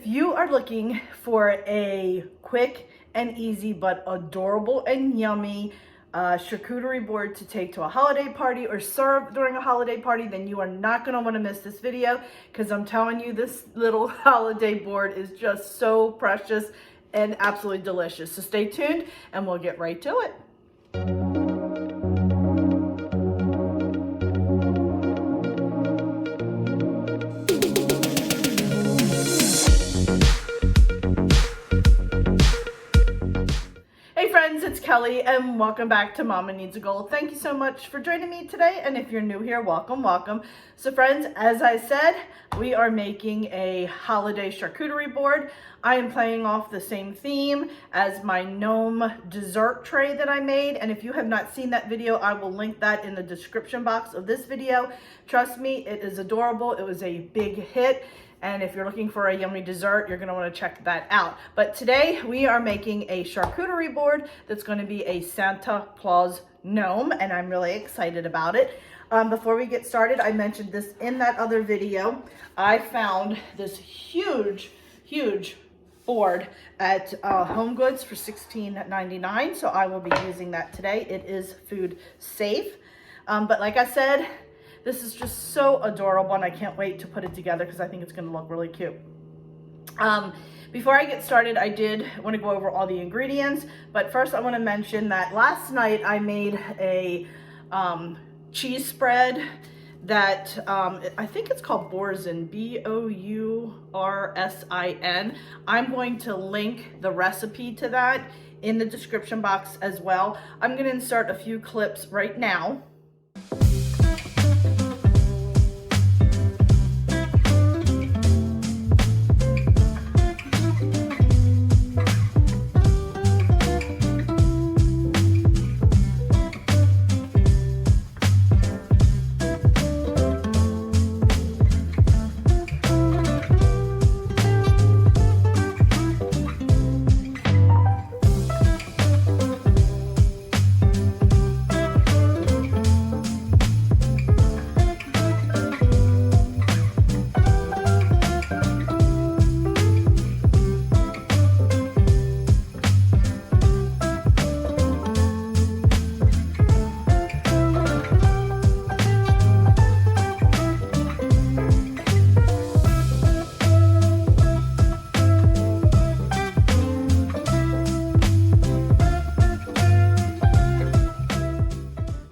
If you are looking for a quick and easy but adorable and yummy charcuterie board to take to a holiday party or serve during a holiday party, then you are not going to want to miss this video, because I'm telling you, this little holiday board is just so precious and absolutely delicious. So stay tuned and we'll get right to it. It's Kelly and welcome back to Mama Needs a Goal. Thank you so much for joining me today, and if you're new here, welcome. So friends, as I said, we are making a holiday charcuterie board. I am playing off the same theme as my gnome dessert tray that I made, and if you have not seen that video, I will link that in the description box of this video. Trust me, it is adorable. It was a big hit. And if you're looking for a yummy dessert, you're gonna wanna check that out. But today we are making a charcuterie board that's gonna be a Santa Claus gnome, and I'm really excited about it. Before we get started, I mentioned this in that other video. I found this huge board at Home Goods for $16.99, so I will be using that today. It is food safe. But like I said, this is just so adorable, and I can't wait to put it together because I think it's going to look really cute. Before I get started, I did want to go over all the ingredients, but first I want to mention that last night I made a cheese spread that I think it's called Boursin, B-O-U-R-S-I-N. I'm going to link the recipe to that in the description box as well. I'm going to insert a few clips right now.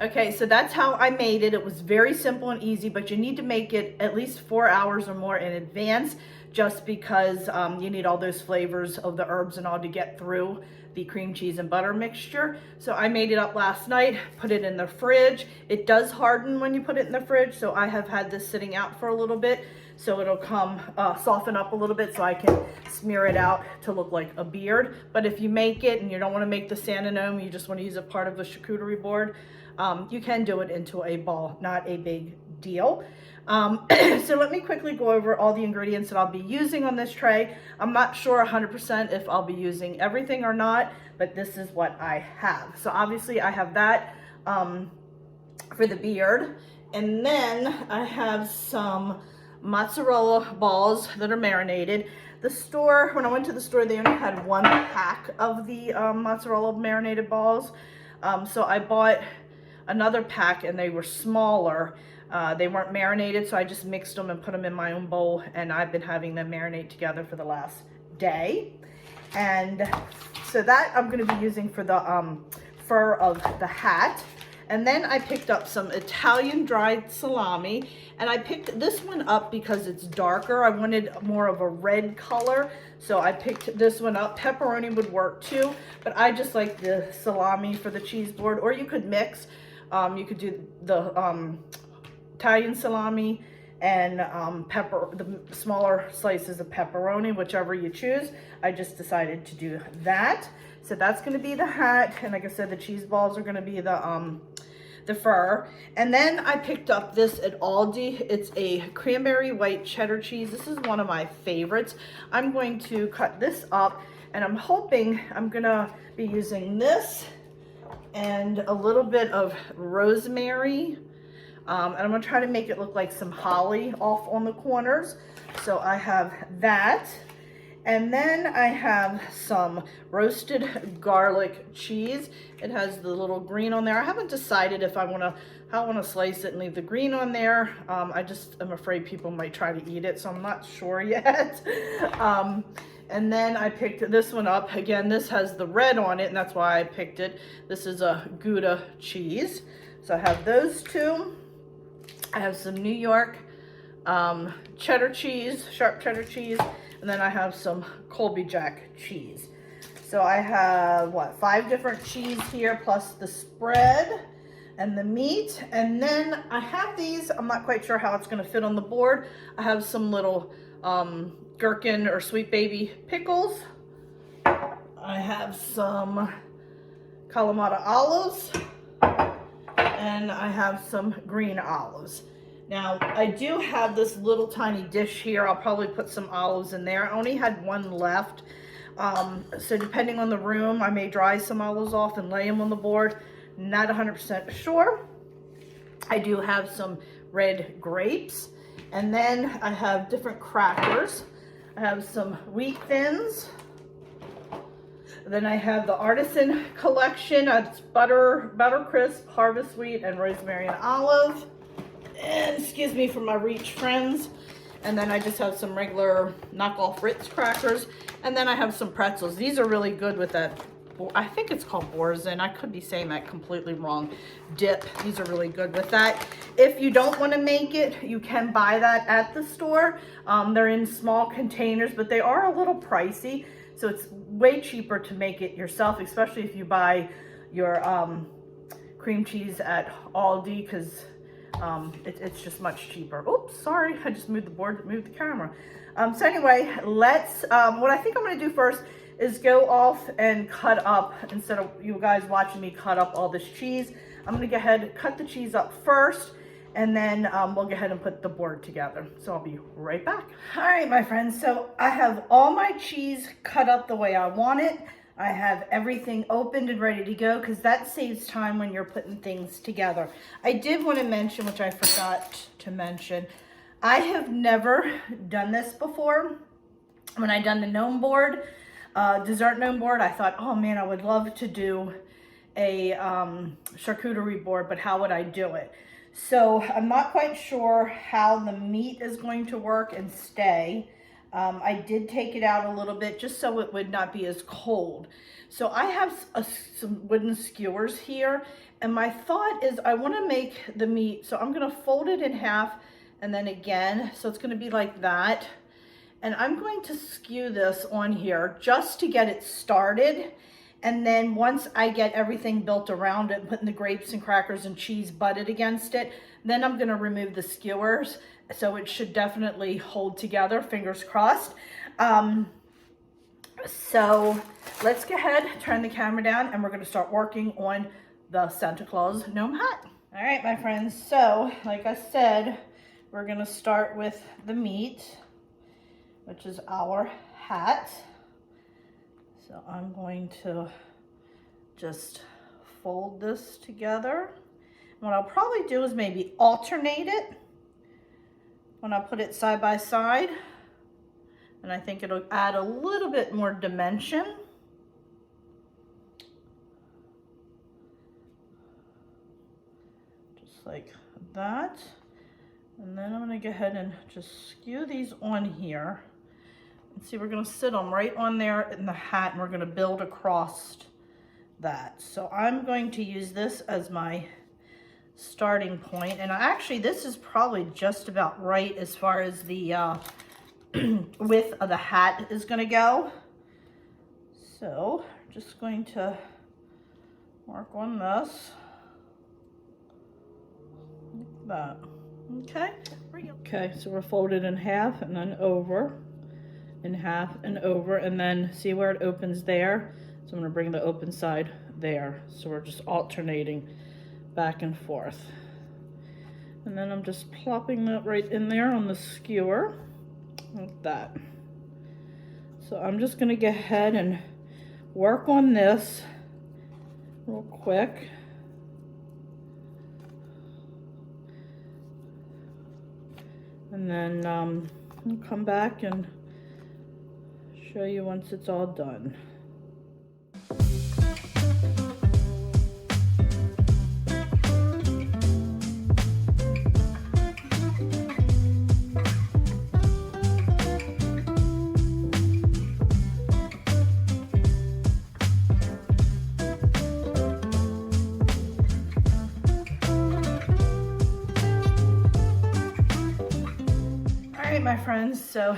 Okay, so that's how I made it. It was very simple and easy, but you need to make it at least 4 hours or more in advance, just because you need all those flavors of the herbs and all to get through the cream cheese and butter mixture. So I made it up last night, put it in the fridge. It does harden when you put it in the fridge, so I have had this sitting out for a little bit, so it'll come soften up a little bit so I can smear it out to look like a beard. But if you make it and you don't want to make the Santa gnome, you just want to use a part of the charcuterie board, you can do it into a ball, not a big deal. So let me quickly go over all the ingredients that I'll be using on this tray. I'm not sure 100% if I'll be using everything or not, but this is what I have. So obviously I have that for the beard. And then I have some mozzarella balls that are marinated. The store, when I went to the store, they only had one pack of the mozzarella marinated balls. So I bought another pack and they were smaller. They weren't marinated, so I just mixed them and put them in my own bowl, and I've been having them marinate together for the last day. And so that I'm going to be using for the fur of the hat. And then I picked up some Italian Dry Salami, and I picked this one up because it's darker. I wanted more of a red color, so I picked this one up. Pepperoni would work too, but I just like the salami for the cheese board, or you could mix. You could do the Italian salami and the smaller slices of pepperoni, whichever you choose. I just decided to do that. So that's going to be the hat, and like I said, the cheese balls are going to be the fur. And then I picked up this at Aldi. It's a cranberry white cheddar cheese. This is one of my favorites. I'm going to cut this up, and I'm hoping I'm going to be using this and a little bit of rosemary. And I'm gonna try to make it look like some holly off on the corners. So I have that. And then I have some roasted garlic cheese. It has the little green on there. I haven't decided if I want to slice it and leave the green on there. I just am afraid people might try to eat it, so I'm not sure yet. And then I picked this one up. Again, this has the red on it, and that's why I picked it. This is a Gouda cheese. So I have those two. I have some New York cheddar cheese, sharp cheddar cheese, and then I have some Colby Jack cheese. So I have, what, 5 different cheese here, plus the spread and the meat. And then I have these, I'm not quite sure how it's gonna fit on the board. I have some little gherkin or sweet baby pickles. I have some Kalamata olives, and I have some green olives. Now, I do have this little tiny dish here. I'll probably put some olives in there. I only had one left. So depending on the room, I may dry some olives off and lay them on the board. Not 100% sure. I do have some red grapes. And then I have different crackers. I have some wheat thins. Then I have the Artisan collection. It's Butter Crisp, Harvest Wheat, and Rosemary and Olive. And excuse me for my Reach friends. And then I just have some regular knockoff Ritz crackers. And then I have some pretzels. These are really good with that, I think it's called Boursin. I could be saying that completely wrong. Dip. These are really good with that. If you don't want to make it, you can buy that at the store. They're in small containers, but they are a little pricey. So it's way cheaper to make it yourself, especially if you buy your cream cheese at Aldi, because it's just much cheaper. Oops, sorry, I just moved the camera. So anyway, let's, what I think I'm gonna do first is go off and cut up, instead of you guys watching me cut up all this cheese, I'm gonna go ahead and cut the cheese up first, and then we'll go ahead and put the board together. So I'll be right back. All right, my friends, so I have all my cheese cut up the way I want it. I have everything opened and ready to go, because that saves time when you're putting things together. I did want to mention, which I forgot to mention, I have never done this before. When I done the gnome board, dessert gnome board, I thought, oh man, I would love to do a charcuterie board, but how would I do it? So I'm not quite sure how the meat is going to work and stay. I did take it out a little bit just so it would not be as cold. So I have some wooden skewers here, and my thought is I want to make the meat, so I'm going to fold it in half and then again, so it's going to be like that. And I'm going to skew this on here just to get it started. And then once I get everything built around it, putting the grapes and crackers and cheese butted against it, then I'm going to remove the skewers. So it should definitely hold together, fingers crossed. So let's go ahead, turn the camera down, and we're going to start working on the Santa Claus gnome hat. All right, my friends. So like I said, we're going to start with the meat, which is our hat. So I'm going to just fold this together. What I'll probably do is maybe alternate it when I put it side by side. And I think it'll add a little bit more dimension. Just like that. And then I'm gonna go ahead and just skew these on here. And see, we're gonna sit them right on there in the hat, and we're gonna build across that. So I'm going to use this as my starting point. And actually, this is probably just about right as far as the width of the hat is gonna go. So just going to work on this like that. Okay. Okay, so we're folded in half and then over, in half and over, and then see where it opens there? So I'm going to bring the open side there. So we're just alternating back and forth. And then I'm just plopping that right in there on the skewer, like that. So I'm just going to go ahead and work on this real quick. And then I'll come back and show you once it's all done. My friends, so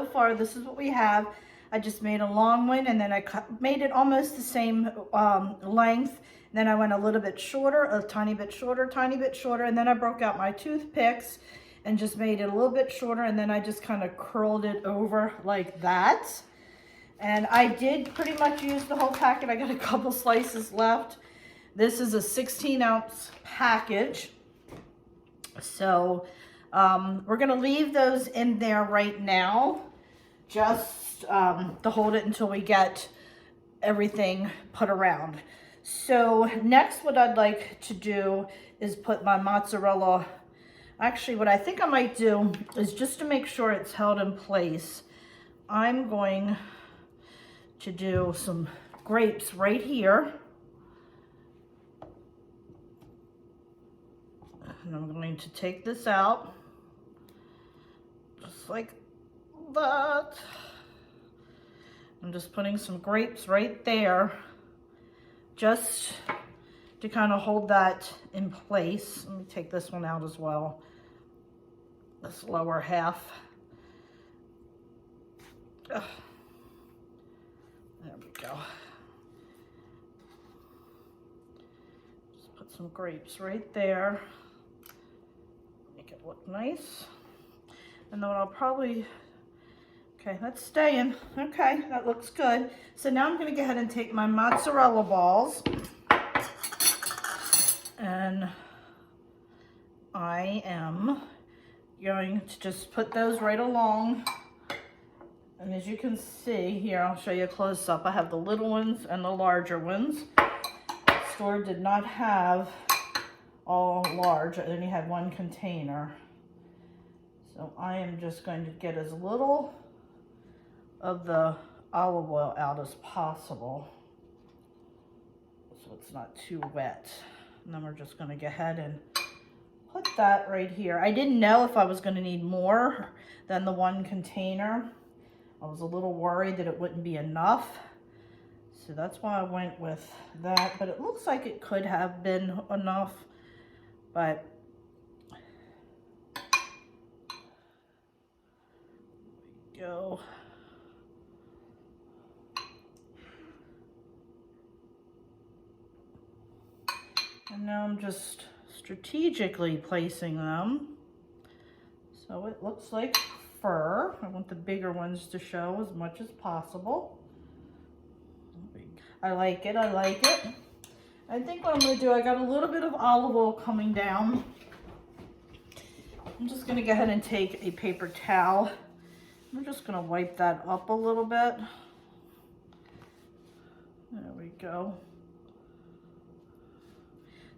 far this is what we have. I just made a long one, and then I made it almost the same length. Then I went a little bit shorter, a tiny bit shorter, and then I broke out my toothpicks and just made it a little bit shorter, and then I just kind of curled it over like that. And I did pretty much use the whole packet. I got a couple slices left. This is a 16-ounce package, so we're gonna leave those in there right now, just to hold it until we get everything put around. So next, what I'd like to do is put my mozzarella. Actually, what I think I might do is, just to make sure it's held in place, I'm going to do some grapes right here. And I'm going to take this out. Just like that. I'm just putting some grapes right there, just to kind of hold that in place. Let me take this one out as well, this lower half. Ugh. There we go. Just put some grapes right there, make it look nice. And then I'll probably, okay, that's staying. Okay, that looks good. So now I'm gonna go ahead and take my mozzarella balls, and I am going to just put those right along. And as you can see here, I'll show you a close up. I have the little ones and the larger ones. The store did not have all large. I only had one container. So I am just going to get as little of the olive oil out as possible, so it's not too wet. And then we're just going to go ahead and put that right here. I didn't know if I was going to need more than the one container. I was a little worried that it wouldn't be enough. So that's why I went with that. But it looks like it could have been enough. But go. And now I'm just strategically placing them so it looks like fur. I want the bigger ones to show as much as possible. I like it, I like it. I think what I'm going to do, I got a little bit of olive oil coming down. I'm just going to go ahead and take a paper towel. I'm just going to wipe that up a little bit. There we go.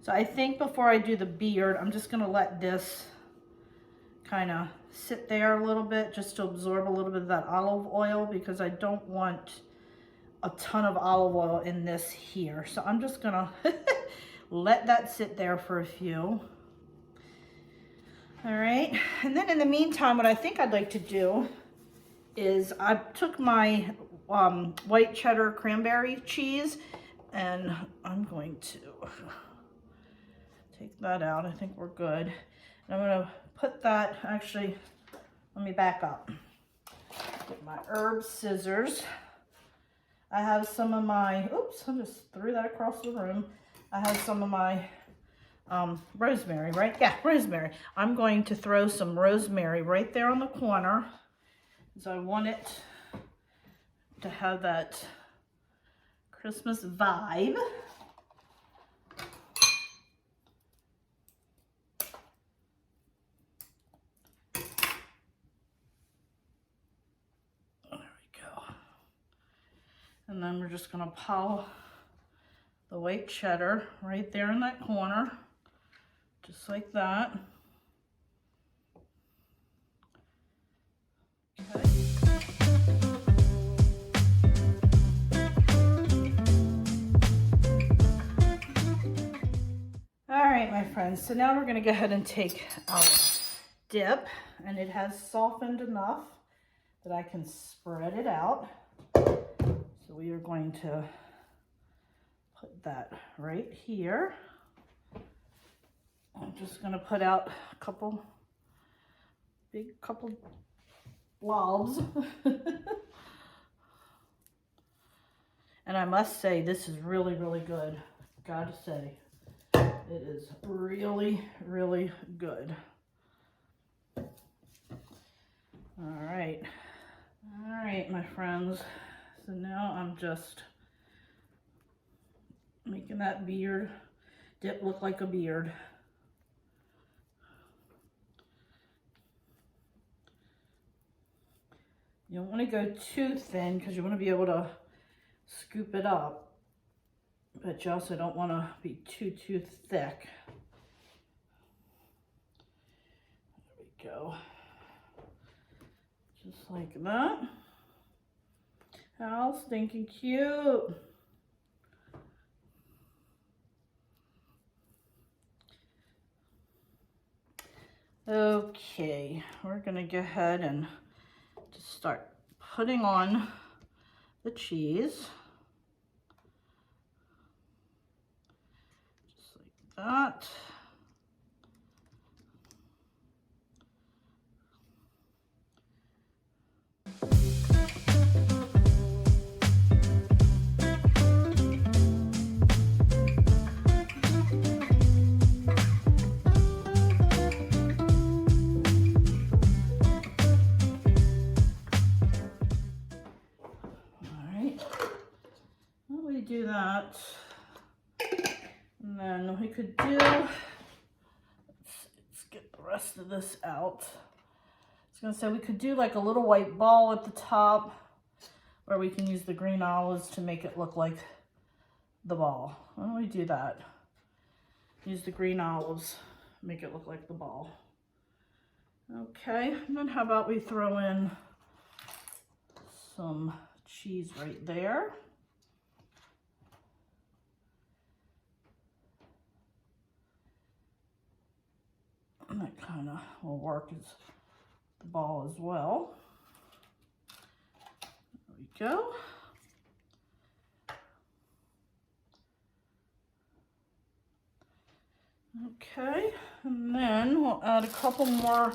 So I think before I do the beard, I'm just going to let this kind of sit there a little bit, just to absorb a little bit of that olive oil, because I don't want a ton of olive oil in this here. So I'm just going to let that sit there for a few. All right. And then in the meantime, what I think I'd like to do is I took my white cheddar cranberry cheese, and I'm going to take that out. I think we're good. And I'm going to put that, actually, let me back up. Get my herb scissors. I have some of my, oops, I just threw that across the room. I have some of my rosemary, right? Yeah, rosemary. I'm going to throw some rosemary right there on the corner. So I want it to have that Christmas vibe. There we go. And then we're just going to pile the white cheddar right there in that corner, just like that. Okay. All right, my friends, so now we're gonna go ahead and take our dip, and it has softened enough that I can spread it out. So we are going to put that right here. I'm just gonna put out a couple blobs. And I must say, this is really, really good. Gotta say, it is really, really good. All right, my friends. So now I'm just making that beard dip look like a beard. You don't want to go too thin because you want to be able to scoop it up, but you also don't want to be too thick. There we go. Just like that. How stinking cute. Okay, we're gonna go ahead and just start putting on the cheese. Just like that. Do that, and then we could do, let's get the rest of this out. I was gonna say we could do like a little white ball at the top, or we can use the green olives to make it look like the ball. Why don't we do that? Use the green olives, make it look like the ball. Okay, and then how about we throw in some cheese right there. And that kind of will work as the ball as well. There we go. Okay, and then we'll add a couple more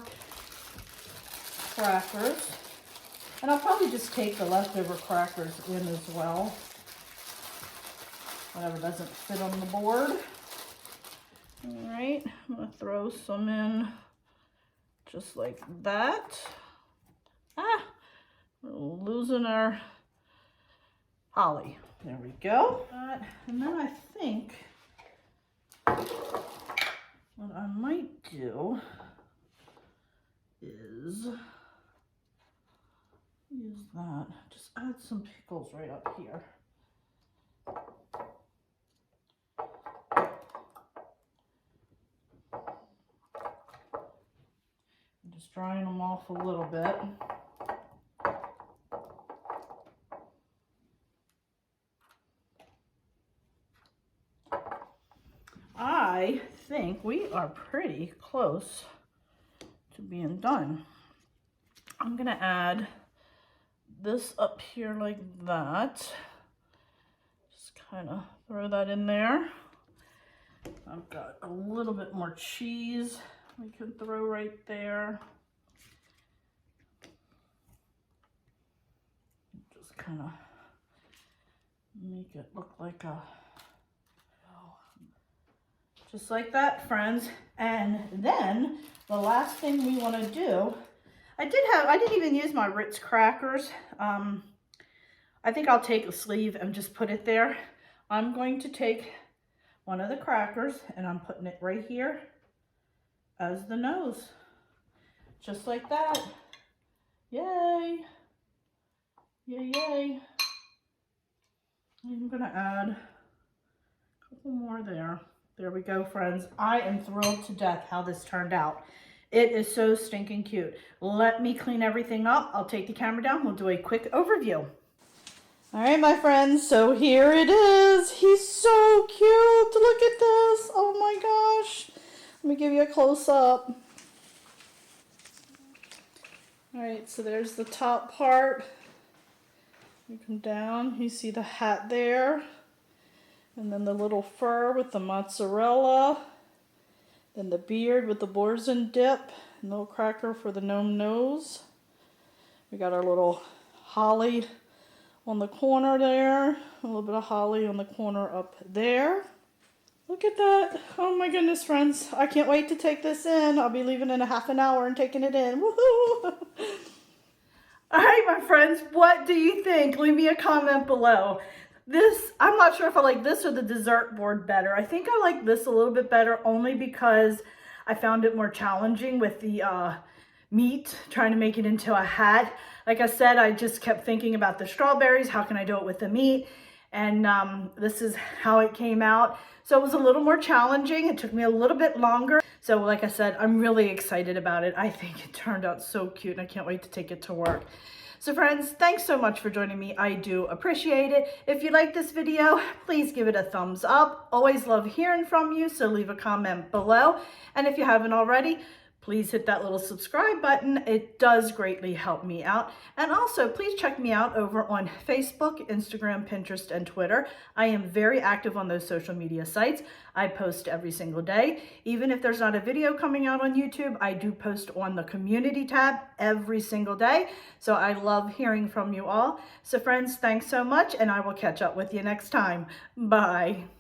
crackers. And I'll probably just take the leftover crackers in as well. Whatever doesn't fit on the board. All right, I'm gonna throw some in just like that. We're losing our holly. There we go. And then I think what I might do is use that. Just add some pickles right up here. Just drying them off a little bit. I think we are pretty close to being done. I'm gonna add this up here like that. Just kind of throw that in there. I've got a little bit more cheese we can throw right there. Just kind of make it look like a, just like that, friends. And then the last thing we want to do, I didn't even use my Ritz crackers. I think I'll take a sleeve and just put it there. I'm going to take one of the crackers and I'm putting it right here as the nose, just like that. Yay, yay, yay. I'm gonna add a couple more there. There we go, friends. I am thrilled to death how this turned out. It is so stinking cute. Let me clean everything up. I'll take the camera down. We'll do a quick overview. All right, my friends, so here it is. He's so cute. Look at this. Oh my gosh. Let me give you a close-up. All right, so there's the top part. You come down, you see the hat there. And then the little fur with the mozzarella. Then the beard with the boursin dip. And little cracker for the gnome nose. We got our little holly on the corner there. A little bit of holly on the corner up there. Look at that. Oh my goodness, friends. I can't wait to take this in. I'll be leaving in a half an hour and taking it in. Woohoo! All right, my friends, what do you think? Leave me a comment below. This, I'm not sure if I like this or the dessert board better. I think I like this a little bit better only because I found it more challenging with the meat, trying to make it into a hat. Like I said, I just kept thinking about the strawberries. How can I do it with the meat? And this is how it came out. So it was a little more challenging. It took me a little bit longer. So like I said, I'm really excited about it. I think it turned out so cute and I can't wait to take it to work. So friends, thanks so much for joining me. I do appreciate it. If you like this video, please give it a thumbs up. Always love hearing from you, so leave a comment below. And if you haven't already, please hit that little subscribe button. It does greatly help me out. And also, please check me out over on Facebook, Instagram, Pinterest, and Twitter. I am very active on those social media sites. I post every single day. Even if there's not a video coming out on YouTube, I do post on the community tab every single day. So I love hearing from you all. So friends, thanks so much, and I will catch up with you next time. Bye.